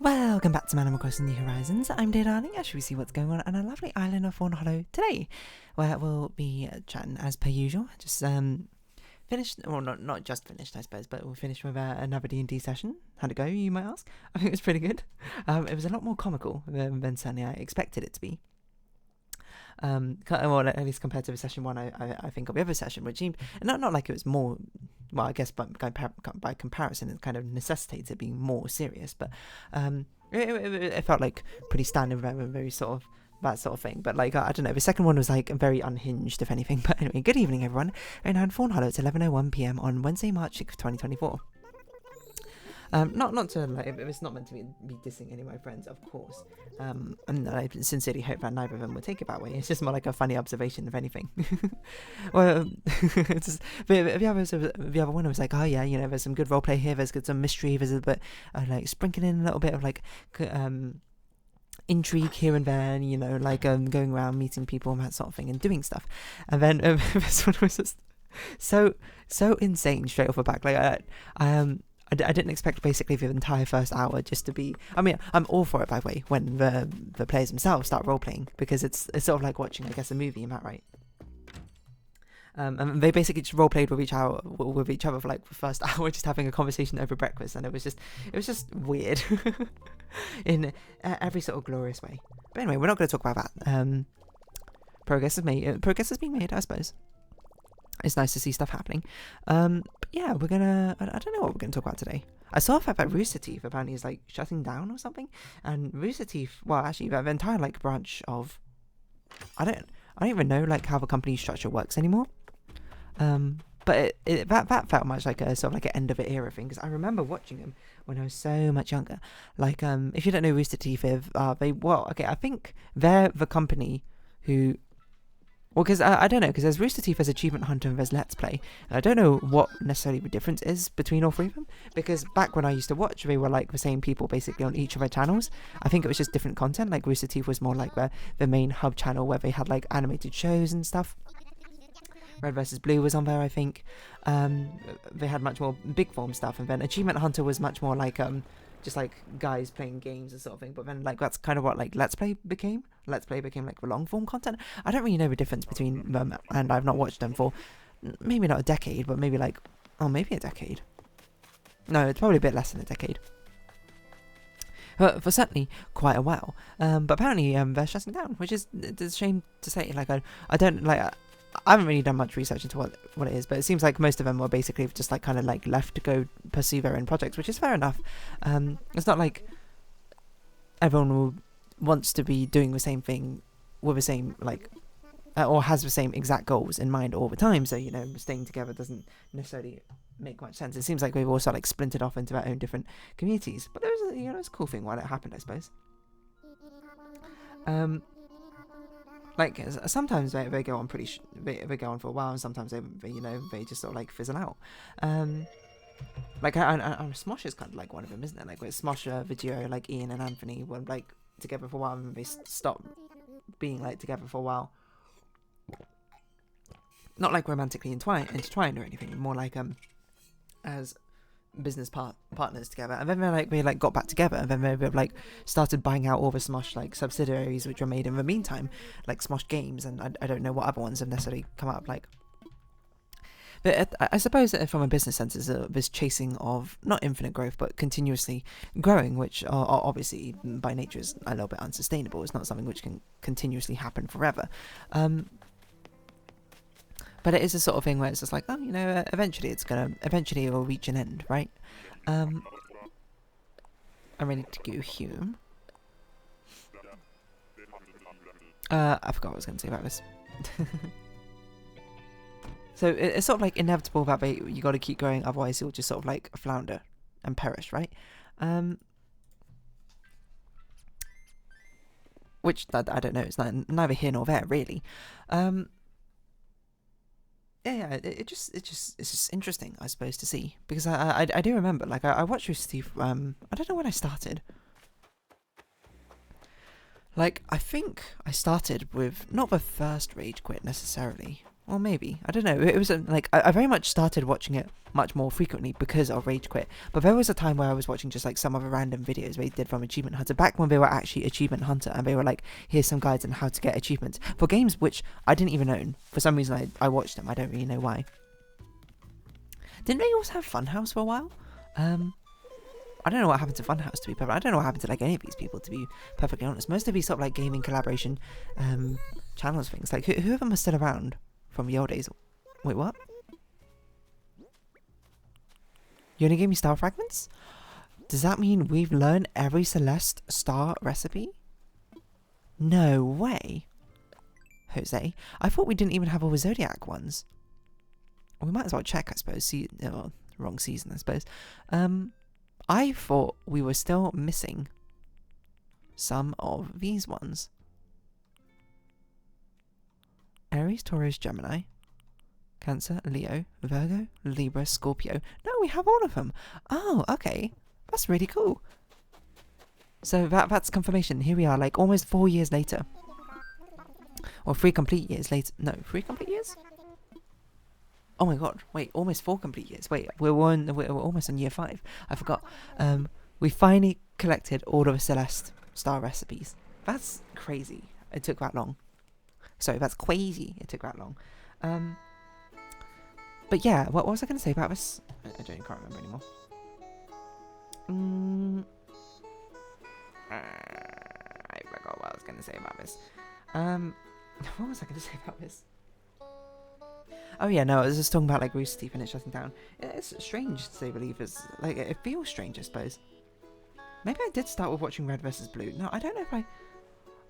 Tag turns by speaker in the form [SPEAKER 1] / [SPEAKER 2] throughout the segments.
[SPEAKER 1] Welcome back to Animal Crossing New Horizons. I'm dear darling, as we see what's going on a lovely island of Fawnhollow today, where we'll be chatting as per usual. Just finished, well not just finished I suppose, but we'll finish with another D&D session. How'd it go, you might ask? I think it was pretty good. It was a lot more comical than certainly I expected it to be. Well, at least compared to the session one, I think of the other session, which seemed not like it was more. Well, I guess by comparison, it kind of necessitates it being more serious. But it felt like pretty standard, very sort of that sort of thing. But like I don't know, the second one was like very unhinged, if anything. But anyway, good evening, everyone. Right now in Fawnhallow, it's 11:01 p.m. on Wednesday, March 6th, 2024. Not to like, it was not meant to be dissing any of my friends, of course. And I sincerely hope that neither of them would take it that way. It's just more like a funny observation, if anything. Well, it's just, the other one was like, oh yeah, you know, there's some good roleplay here. There's some mystery. There's a bit like sprinkling in a little bit of like intrigue here and there, and, you know, like going around meeting people and that sort of thing and doing stuff. And then this one was just so insane straight off the back. Like I didn't expect basically the entire first hour just to be. I mean, I'm all for it, by the way, when the players themselves start role playing, because it's sort of like watching, I guess, a movie. Am that right? And they basically just role played with each other for like the first hour, just having a conversation over breakfast, and it was just weird in every sort of glorious way. But anyway, we're not going to talk about that. Progress is being made, I suppose. It's nice to see stuff happening. But yeah, we're gonna. I don't know what we're gonna talk about today. I saw a fact that Rooster Teeth apparently is like shutting down or something. And Rooster Teeth, well, actually, the entire like branch of, I don't even know like how the company structure works anymore. But that felt much like a sort of like an end of an era thing, because I remember watching them when I was so much younger. Like if you don't know Rooster Teeth, I think they're the company who. Well, because I don't know, because there's Rooster Teeth as Achievement Hunter and there's Let's Play. And I don't know what necessarily the difference is between all three of them, because back when I used to watch, they were like the same people basically on each of their channels. I think it was just different content. Like Rooster Teeth was more like the main hub channel where they had like animated shows and stuff. Red vs. Blue was on there, I think. They had much more big form stuff, and then Achievement Hunter was much more like just like guys playing games and sort of thing. But then like that's kind of what like Let's Play became. Let's Play became like the long form content. I don't really know the difference between them, and I've not watched them for maybe not a decade, but maybe like maybe a decade. No, it's probably a bit less than a decade. But for certainly quite a while. But apparently they're shutting down, which is it's a shame to say. Like I don't like. I haven't really done much research into what it is, but it seems like most of them were basically just like kind of like left to go pursue their own projects, which is fair enough. It's not like everyone wants to be doing the same thing with the same like or has the same exact goals in mind all the time. So, you know, staying together doesn't necessarily make much sense. It seems like we've also like splintered off into our own different communities. But there was it's a cool thing while it happened, I suppose. Like sometimes they go on they go on for a while, and sometimes they just sort of like fizzle out. Like Smosh is kind of like one of them, isn't it? Like with Smosh, Video, like Ian and Anthony were like together for a while, and they stopped being like together for a while. Not like romantically intertwined or anything, more like as business partners together, and then they got back together, and then they like started buying out all the Smosh like subsidiaries which were made in the meantime, like Smosh Games, and I don't know what other ones have necessarily come up like. But I suppose that from a business sense, is this chasing of not infinite growth but continuously growing, which are obviously by nature is a little bit unsustainable. It's not something which can continuously happen forever. But it is a sort of thing where it's just like, eventually it will reach an end, right? I'm ready to go home. I forgot what I was going to say about this. So it's sort of like inevitable that you got to keep growing, otherwise you'll just sort of like flounder and perish, right? Which I don't know. It's neither here nor there, really. Yeah, it's just interesting, I suppose, to see, because I do remember, like I watched Rooster Teeth. I don't know when I started. Like I think I started with not the first rage quit necessarily. Or maybe. I don't know. It was like, I very much started watching it much more frequently because of Rage Quit. But there was a time where I was watching just like some other random videos they did from Achievement Hunter, back when they were actually Achievement Hunter, and they were like, here's some guides on how to get achievements for games which I didn't even own. For some reason I watched them. I don't really know why. Didn't they also have Funhouse for a while? I don't know what happened to Funhouse, to be perfect. I don't know what happened to like any of these people, to be perfectly honest. Most of these sort of like gaming collaboration channels things, like who of them are still around from the old days? Wait, what? You only gave me star fragments? Does that mean we've learned every Celeste star recipe? No way. Jose, I thought we didn't even have all the Zodiac ones. Well, we might as well check, I suppose. Well, wrong season, I suppose. I thought we were still missing some of these ones. Aries, Taurus, Gemini, Cancer, Leo, Virgo, Libra, Scorpio. No, we have all of them. Oh, okay. That's really cool. So that's confirmation. Here we are, like almost 4 years later. Or 3 complete years later. No, 3 complete years? Oh my god, wait, almost 4 complete years. Wait, we're almost on year 5. I forgot. We finally collected all of the Celeste star recipes. That's crazy. It took that long. Sorry, that's crazy. It took that long. But yeah, what was I going to say about this? I can't remember anymore. I forgot what I was going to say about this. What was I going to say about this? Oh yeah, no, I was just talking about like Rooster Teeth and it shutting down. It's strange to say the least. It's like, it feels strange, I suppose. Maybe I did start with watching Red vs. Blue. No, I don't know if I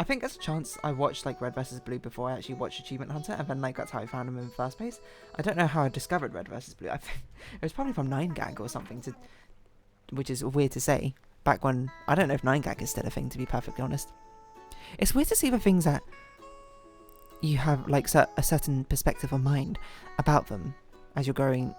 [SPEAKER 1] think there's a chance I watched like Red vs. Blue before I actually watched Achievement Hunter, and then like that's how I found him in the first place. I don't know how I discovered Red vs. Blue. I think it was probably from 9gag or something, which is weird to say. Back when, I don't know if 9gag is still a thing, to be perfectly honest. It's weird to see the things that you have like a certain perspective of mind about them as you're growing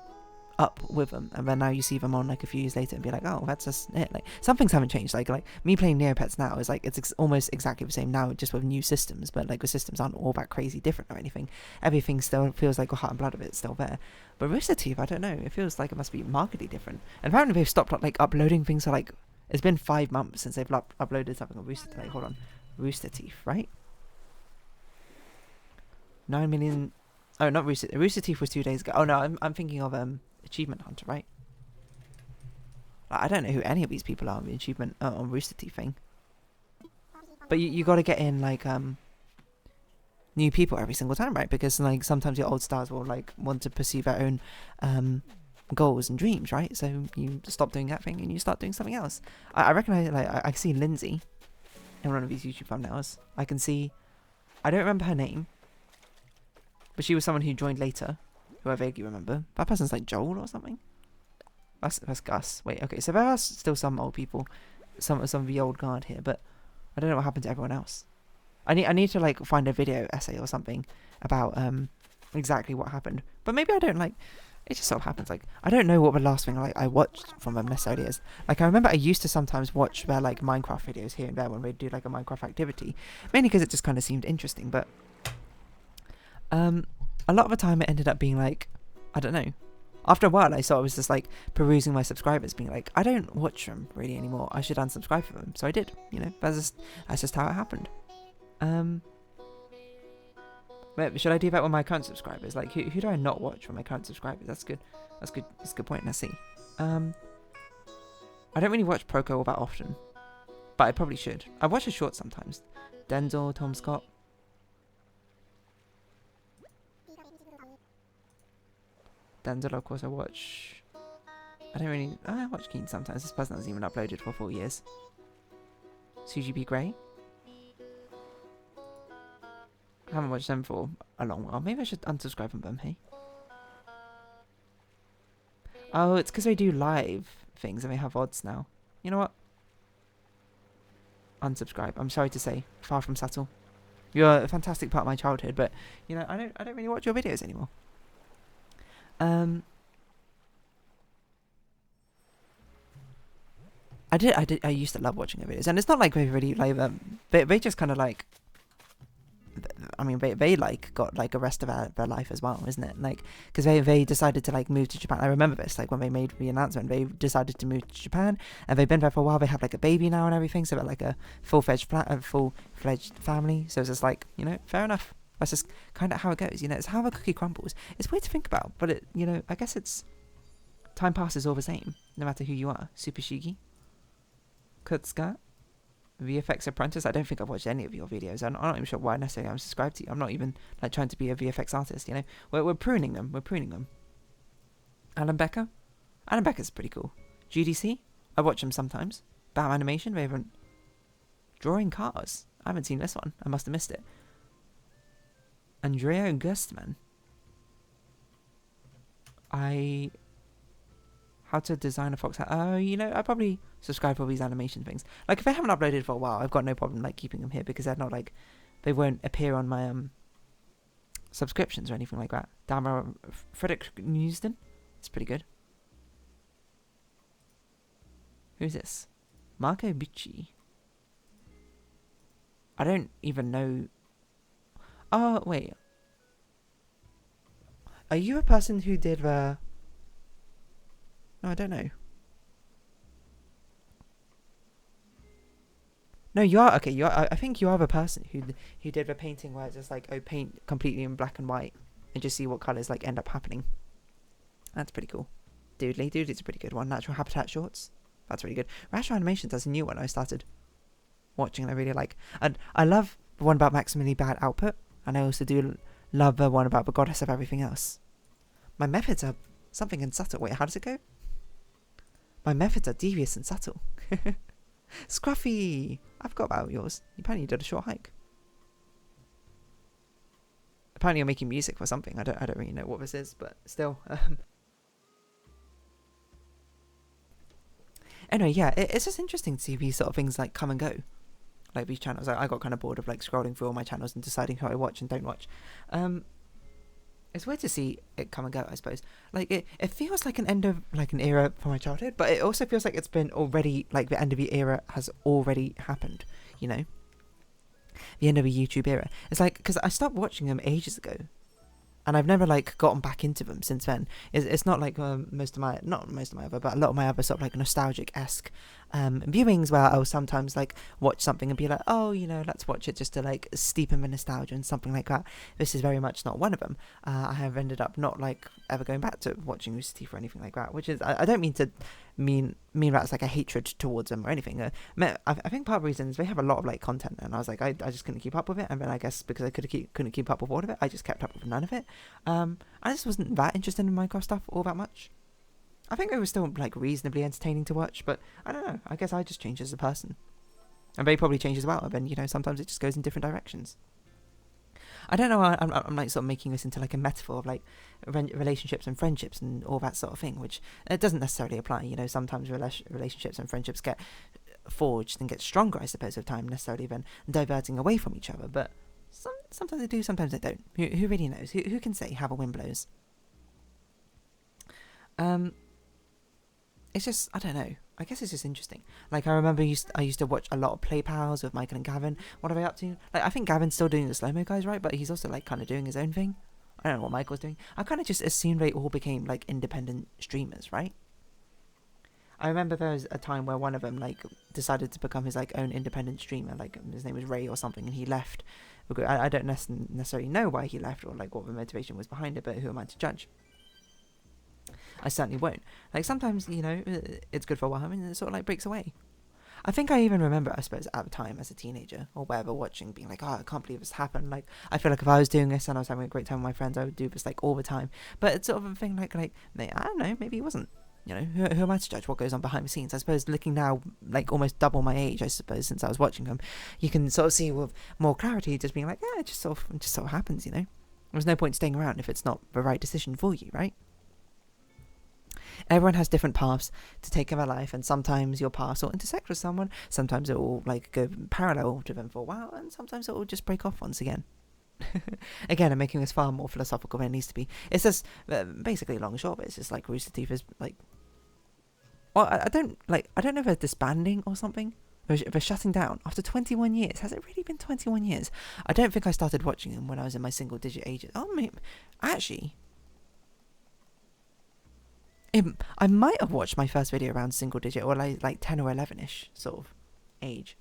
[SPEAKER 1] up with them, and then now you see them on like a few years later and be like, oh, that's just it. Like some things haven't changed. Like me playing Neopets now is like it's almost exactly the same now, just with new systems, but like the systems aren't all that crazy different or anything. Everything still feels like the heart and blood of it's still there. But Rooster Teeth, I don't know, it feels like it must be markedly different. And apparently they've stopped like uploading things. So like it's been 5 months since they've uploaded something on Rooster Teeth. Hold on, Rooster Teeth, right? 9 million. Oh, not Rooster Teeth was 2 days ago. Oh no, I'm thinking of Achievement Hunter, right? Like, I don't know who any of these people are on the achievement on Rooster Teeth thing. But you got to get in like new people every single time, right? Because like sometimes your old stars will like want to pursue their own goals and dreams, right? So you stop doing that thing and you start doing something else. I recognize, like I see Lindsay in one of these YouTube thumbnails. I can see, I don't remember her name, but she was someone who joined later, who I vaguely remember. That person's like Joel or something. That's Gus. Wait, okay, so there are still some old people, some of the old guard here, but I don't know what happened to everyone else. I need to like find a video essay or something about exactly what happened. But maybe I don't, like, it just sort of happens. Like I don't know what the last thing I watched from them necessarily is. Like I remember I used to sometimes watch their like Minecraft videos here and there when they'd do like a Minecraft activity, mainly because it just kind of seemed interesting. But a lot of the time it ended up being like, I don't know. After a while, I saw I was just like perusing my subscribers, being like, I don't watch them really anymore. I should unsubscribe from them. So I did. You know, that's just how it happened. But should I do that with my current subscribers? Like, who do I not watch from my current subscribers? That's good. That's a good point. Let's see. I don't really watch Proco all that often, but I probably should. I watch his shorts sometimes. Denzel, Tom Scott. Denzel, of course, I watch. I watch Keen sometimes. This person hasn't even uploaded for 4 years. CGP Grey. I haven't watched them for a long while. Maybe I should unsubscribe from them, hey? Oh, it's because they do live things and they have odds now. You know what? Unsubscribe. I'm sorry to say. Far from subtle. You're a fantastic part of my childhood, but, you know, I don't really watch your videos anymore. I used to love watching their videos, and it's not like they really like they just kind of like, I mean, they like got like a rest of their life as well, isn't it? Like, because they decided to like move to Japan. I remember this, like when they made the announcement, they decided to move to Japan, and they've been there for a while. They have like a baby now and everything, so they're like a full-fledged family. So it's just like, you know, fair enough. That's just kind of how it goes, you know. It's how a cookie crumbles. It's weird to think about, but it, you know, I guess it's time passes all the same, no matter who you are. Super Shigi, Kutska, VFX Apprentice. I don't think I've watched any of your videos. I'm not even sure why necessarily I'm subscribed to you. I'm not even like trying to be a VFX artist, you know. We're pruning them. We're pruning them. Alan Becker. Alan Becker's pretty cool. GDC. I watch them sometimes. Bam Animation. They haven't. Drawing Cars. I haven't seen this one. I must have missed it. Andrea Gustman. How to design a fox hat. You know, I probably subscribe for these animation things. Like, if they haven't uploaded for a while, I've got no problem, like, keeping them here, because they're not, like, they won't appear on my, subscriptions or anything like that. Dama Frederick Newsden. It's pretty good. Who's this? Marco Bicci. I don't even know. Oh, wait. Are you a person who did the... No, I don't know. No, you are. Okay, you are. I think you are the person who did the painting where it's just like, oh, paint completely in black and white and just see what colours like end up happening. That's pretty cool. Doodly's a pretty good one. Natural Habitat Shorts. That's really good. Rational Animations has a new one I started watching and I really like. And I love the one about maximally bad output. And I also do love the one about the goddess of everything else. My methods are something and subtle. Wait, how does it go? My methods are devious and subtle. Scruffy! I forgot about yours. Apparently you did a short hike. Apparently you're making music for something. I don't really know what this is, but still. Anyway, yeah, it's just interesting to see these sort of things like come and go. Like these channels. I got kind of bored of like scrolling through all my channels and deciding who I watch and don't watch. It's weird to see it come and go, I suppose. Like, it feels like an end of, like, an era for my childhood, but it also feels like it's been already, like, the end of the era has already happened, you know? The end of the YouTube era. It's like, because I stopped watching them ages ago, and I've never, like, gotten back into them since then. It's not like not most of my other, but a lot of my other sort of, like, nostalgic-esque viewings where I'll sometimes, like, watch something and be like, oh, you know, let's watch it just to, like, steep in the nostalgia and something like that. This is very much not one of them. I have ended up not, like, ever going back to watching Rooster Teeth or anything like that, which is, I don't mean to mean that's, like, a hatred towards them or anything. I think part of the reason is they have a lot of, like, content, and I was like, I just couldn't keep up with it, and then I guess because I couldn't keep up with all of it, I just kept up with none of it. I just wasn't that interested in Minecraft stuff all that much. I think they were still, like, reasonably entertaining to watch, but I don't know. I guess I just changed as a person. And they probably change as well, and, you know, sometimes it just goes in different directions. I don't know, I'm like, sort of making this into, like, a metaphor of, like, relationships and friendships and all that sort of thing, which it doesn't necessarily apply, you know. Sometimes relationships and friendships get forged and get stronger, I suppose, with time, necessarily than diverting away from each other, but sometimes they do, sometimes they don't. Who really knows? Who can say how the wind blows? It's just, I don't know. I guess it's just interesting. Like, I remember I used to watch a lot of Play Pals with Michael and Gavin. What are they up to? Like, I think Gavin's still doing the slow-mo guys, right? But he's also, like, kind of doing his own thing. I don't know what Michael's doing. I kind of just assumed they all became, like, independent streamers, right? I remember there was a time where one of them, like, decided to become his, like, own independent streamer. Like, his name was Ray or something, and he left. I don't necessarily know why he left or, like, what the motivation was behind it, but who am I to judge? I certainly won't. Like, sometimes, you know, it's good for a while, and it sort of, like, breaks away. I think I even remember, I suppose, at the time, as a teenager, or whatever, watching, being like, oh, I can't believe this happened. Like, I feel like if I was doing this and I was having a great time with my friends, I would do this, like, all the time. But it's sort of a thing, like, I don't know, maybe it wasn't. You know, who am I to judge what goes on behind the scenes? I suppose, looking now, like, almost double my age, I suppose, since I was watching them, you can sort of see with more clarity, just being like, yeah, it just sort of happens, you know? There's no point staying around if it's not the right decision for you, right? Everyone has different paths to take in their life, and sometimes your paths will intersect with someone, sometimes it will, like, go parallel to them for a while, and sometimes it will just break off once again. Again, I'm making this far more philosophical than it needs to be. It's just, basically, long and short, but it's just, like, Rooster Teeth is, like... Well, I don't know if they're disbanding or something. They're shutting down after 21 years. Has it really been 21 years? I don't think I started watching them when I was in my single digit ages. Oh, actually, I might have watched my first video around single digit, or like 10 or 11-ish sort of age.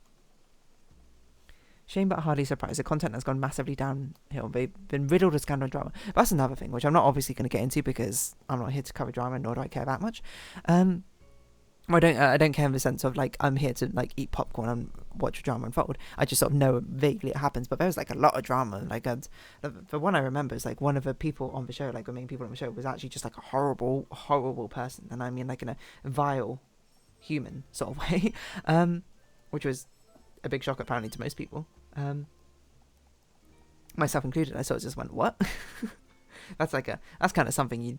[SPEAKER 1] Shame but hardly surprised. The content has gone massively downhill. They've been riddled with scandal and drama. But that's another thing, which I'm not obviously going to get into because I'm not here to cover drama, nor do I care that much. I don't care in the sense of like I'm here to like eat popcorn and watch drama unfold. I just sort of know vaguely it happens, but there was like a lot of drama. Like the one I remember is like one of the people on the show, like the main people on the show, was actually just like a horrible, horrible person, and I mean like in a vile, human sort of way, which was a big shock apparently to most people, myself included. I sort of just went, what? that's kind of something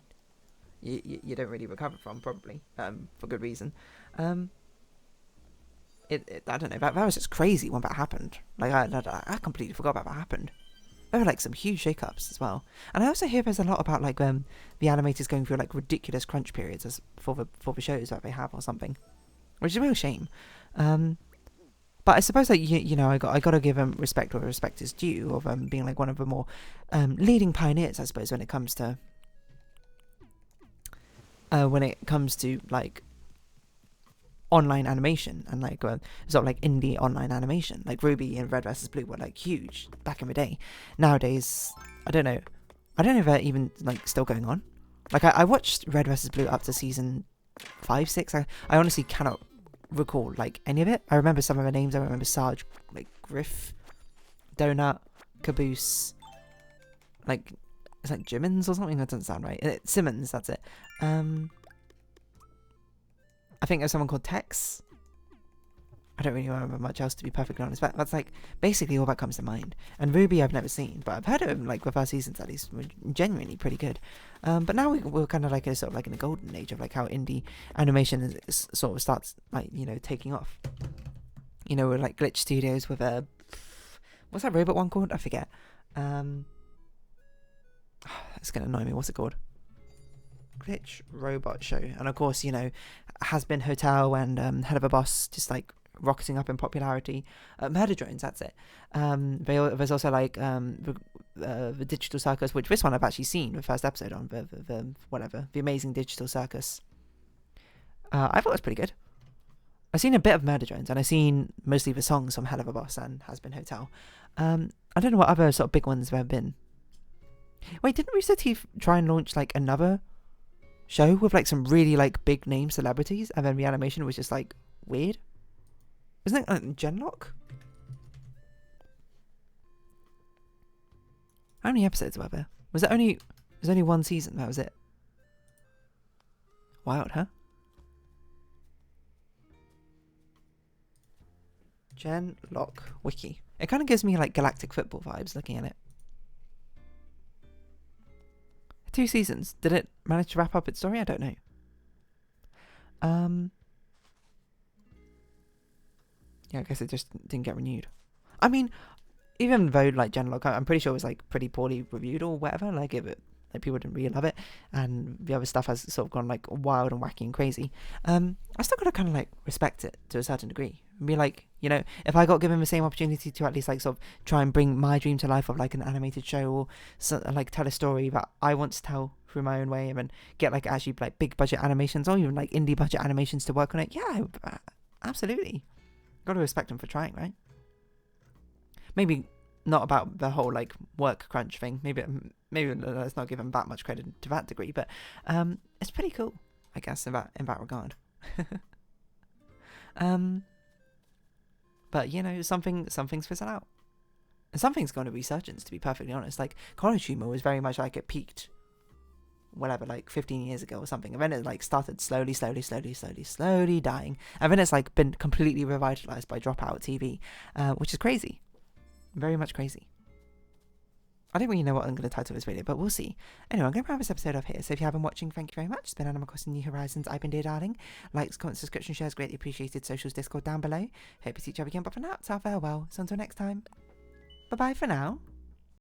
[SPEAKER 1] you don't really recover from, probably, for good reason. I don't know, that was just crazy when that happened. Like, I completely forgot about that happened. There were, like, some huge shake-ups as well. And I also hear there's a lot about, like, the animators going through, like, ridiculous crunch periods for the shows that they have or something. Which is a real shame. But I suppose that, you know, I got to give them respect where respect is due, of being, like, one of the more leading pioneers, I suppose, when it comes to like online animation and like sort of like indie online animation. Like Ruby and Red vs. Blue were like huge back in the day. Nowadays, I don't know if they're even like still going on. Like I watched Red vs. Blue up to season 5, 6. I honestly cannot recall like any of it. I remember some of the names. I remember Sarge, like Griff, Donut, Caboose, like it's like Jimmins or something. That doesn't sound right. Simmons, that's it. I think there's someone called Tex. I don't really remember much else, to be perfectly honest. But that's like basically all that comes to mind. And Ruby I've never seen, but I've heard of him, like the first seasons at least were genuinely pretty good. But now we're kind of like a sort of like in the golden age of like how indie animation sort of starts like, you know, taking off. You know, with like Glitch Studios with what's that robot one called? I forget. It's gonna annoy me. What's it called? Glitch Robot Show. And of course, you know, Has Been Hotel and Head of a Boss just like rocketing up in popularity. Murder Drones, that's it. There's also like the Digital Circus, which this one I've actually seen the first episode on, the Amazing Digital Circus. I thought it was pretty good. I've seen a bit of Murder Drones, and I've seen mostly the songs from Hell of a Boss and Has Been Hotel. I don't know what other sort of big ones there have been. Wait, didn't Rooster Teeth try and launch like another show with like some really like big name celebrities, and then the animation was just like weird? Isn't it Genlock? How many episodes were there? Was it only one season? That was it. Wild, huh? Genlock wiki. It kind of gives me like galactic football vibes looking at it. 2 seasons. Did it manage to wrap up its story? I don't know. Yeah, I guess it just didn't get renewed. I mean, even though like Genlock, I'm pretty sure it was like pretty poorly reviewed or whatever. Like like people didn't really love it, and the other stuff has sort of gone like wild and wacky and crazy. I still gotta kind of like respect it to a certain degree. And be like, you know, if I got given the same opportunity to at least like sort of try and bring my dream to life of like an animated show, or like tell a story that I want to tell through my own way, and then get like actually like big budget animations or even like indie budget animations to work on it, yeah, absolutely. Got to respect them for trying, right? Maybe not about the whole like work crunch thing. Maybe let's not give them that much credit to that degree, but it's pretty cool, I guess, in that regard. But you know, something's fizzled out, and something's gone to resurgence. To be perfectly honest, like college humor was very much like it peaked, whatever, like 15 years ago or something, and then it like started slowly dying, and then it's like been completely revitalized by Dropout TV, which is crazy, very much crazy. I don't really know what I'm going to title this video, but we'll see. Anyway, I'm going to wrap this episode off here. So if you have been watching, thank you very much. It's been Animal Crossing New Horizons. I've been Dear Darling. Likes, comments, subscription, shares, greatly appreciated. Socials, Discord down below. Hope you see each other again. But for now, it's our farewell. So until next time, bye-bye for now.